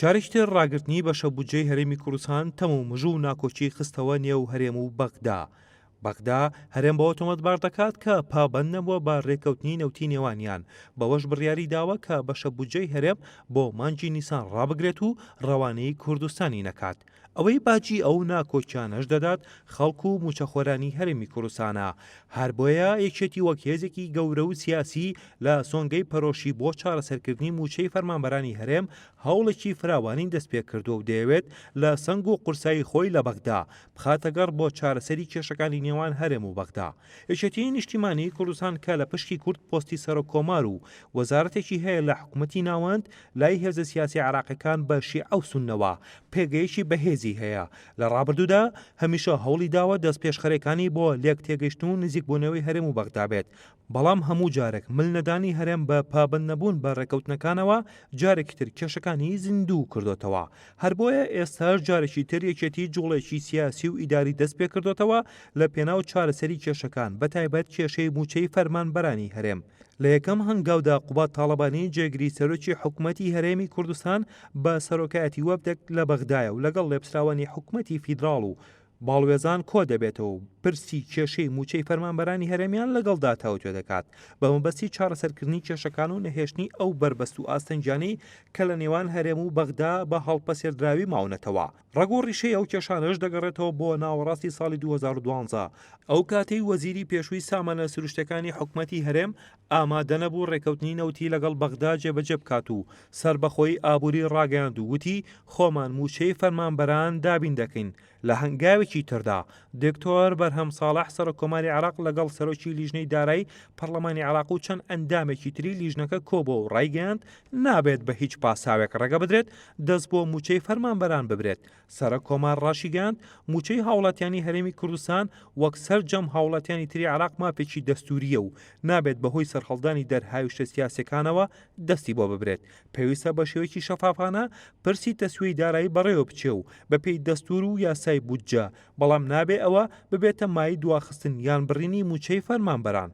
جارێکتر ڕاگررتنی بەشە بودجەی هەرێمی کوردستان تەم و مژوو و ناکۆچی خستەوە نێو هەرێم و بەغدا. بەغدا هەرێم بە ئۆتۆمەتبار دەکات کە پابەند نەبووە بە ڕێکەوتنی نەوتی نێوانیان، بەوەش بڕیاری داوە کە بەشە بودجەی هەرێم بۆ مانگی نیسان ڕابگرێت و ڕەوانەی کوردستانی نەکات. ئەوەی باجی ئەو ناکۆچیانەش دەدات خەڵکو و مووچەخۆرانی هەرێمی کوردستانە. هەر بۆیە یەکێتی وەک هێزێکی گەورە و سیاسی لە سۆنگەی پەرۆشی بۆ چارەسەرکردنی مووچەی فەرمانبەرانی هەرێم هەوڵێکی فراوانی دەست پێ کردووە و دەیەوێت لە سنگ و قورسایی خۆی لە بەغدا بخاتەگەڕ بۆ چارەسەری کێشەکانی نێوان هەرێم و بەغدا. یەکێتی نیشتیمانی کوردستان کە لە پشتی کورد پۆستی سەرۆکۆمار و وەزارەتێکی هەیە لە حکوومەتی ناوەند لای هێزە سیاسی عێراقیەکان بە شیعە و سوننەوە پێگەیشی بەهێزی هەیە. لە ڕابردوودا هەمیشە هەوڵی داوە دەست پێشخەرەکانی بۆ لێک تێگەیشتن و نزیکبوونەوەی هەرێم و بەغدا بێت، بەڵام هەموو جارێک ملنەدانی هەرێم بە پابەند نەبوون بە ڕێکەوتنەکانەوە جارێکی تر کێشەکانی زیندوو کردوتەوە. هەر بۆیە ئێستاش جارێکی تر یەکێتی جوڵێکی سیاسی و ئیداری دەست پێ کردوتەوە لە پێناو چارەسەری کێشەکان، بەتایبەت کێشەی مووچەی فەرمانبەرانی هەرێم. لە یەکەم هەنگاودا قوبات تاڵەبانی جێگری سەرۆکی حکوومەتی هەرێمی کوردستان بە سەرۆکایەتی وەبدەک لە بەغدایە و لەگەڵ لێپسراوانی حکوومەتی فیدراڵ و باڵوێزان کۆ دەبێتەوە و پرسی کێشەی مووچەی فەرمانبەرانی هەرێمیان لەگەڵدا تاوتوێ دەکات بە مەبەستی چارەسەرکردنی کێشەکان و نەهێشتنی ئەو بربەست و ئاستەنجانەی کە لە نێوان هەرێم و بەغدا بە هەڵپەسێردراوی ماونەتەوە. ڕەگۆ ڕیشەی ئەو کێشانەش دەگەڕێتەوە بۆ ناوەڕاستی ساڵی 2012. ئەو کاتەی وەزیری پێشووی سامانە سروشتەکانی حکوومەتی هەرێم ئامادە نەبوو ڕێکەوتنی نەوتی لەگەڵ بەغدا جێبەجێ بکات و سربەخۆی ئابووری ڕاگەیاند و وتی خۆمان مووچەی فەرمانبەران دابین دەکەین. لە هەنگاوێکی تردا دکتۆر بەرهەم ساڵح سەرۆکۆماری عێراق لەگەڵ سەرۆکی لیژنەی دارایی پەرلەمانی عێراق و چەند ئەندامێکی تری لیژنەکە کۆبۆ و ڕایگەیاند نابێت بە هیچ پاساوێک ڕێگە بدرێت دەست بۆ مووچەی فەرمانبەران ببرێت. سەرۆکۆمار ڕاشیگەاند مووچەی هاوڵاتیانی هەرێمی کوردستان وەک سەرجەم هاوڵاتیانی تری عێراق ماپێکی دەستوریە و نابێت بەهۆی سەرهەڵدانی دەرهاویشتە سیاسەکانەوە دەستی بۆ ببرێت. پێویستە بە شێوەیەکی شەفافانە پرسی تەسویەی دارایی بەڕێوە بچێ و بەپێی دەستور و یاسای بودجە، بەڵام نابێ ئەوە ببێتە مای دواخستن یان بڕینی مووچەی فەرمانبەران.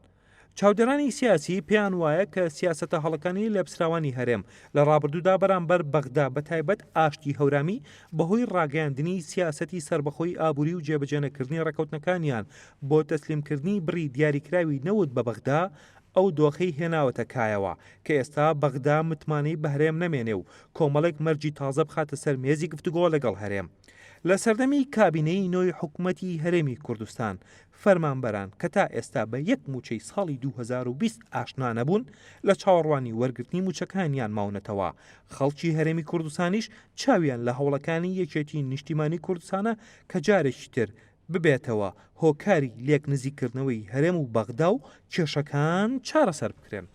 چاودێرانی سیاسی پێیان وایە کە سیاسەتە هەڵەکانی لێپسراوانی هەرێم لە ڕابردوودا بەرامبەر بەغدا بەتایبەت ئاشتی هەورامی بەهۆی ڕاگەیاندنی سیاسەتی سربەخۆی ئابووری و جێبەجێنەکردنی ڕێکەوتنەکانیان بۆ تەسلیمکردنی بڕی دیاریکراوی نەوت بە بەغدا ئەو دۆخەی هێناوەتە کایەوە کە ئێستا بەغدا متمانەی بە هەرێم نەمێنێ و کۆمەڵێک مەرجی تازە بخاتە سەر مێزی گفتوگۆ لەگەڵ هەرێم. لە سەردەمی کابینەی نۆی حکوومەتی هەرێمی کوردستان فەرمانبەران کە تا ئێستا بە یەک مووچەی ساڵی 2020 ئاشنا نەبوون لە چاوەڕوانی وەرگرتنی مووچەکانیان ماونەتەوە. خەڵکی هەرێمی کوردستانیش چاویان لە هەوڵەکانی یەکێتی نیشتیمانی کوردستانە کە جارێکی تر ببێتەوە هۆکاری لێک نزیکردنەوەی هەرێم و بەغدا و کێشەکان چارەسەر بکرێن.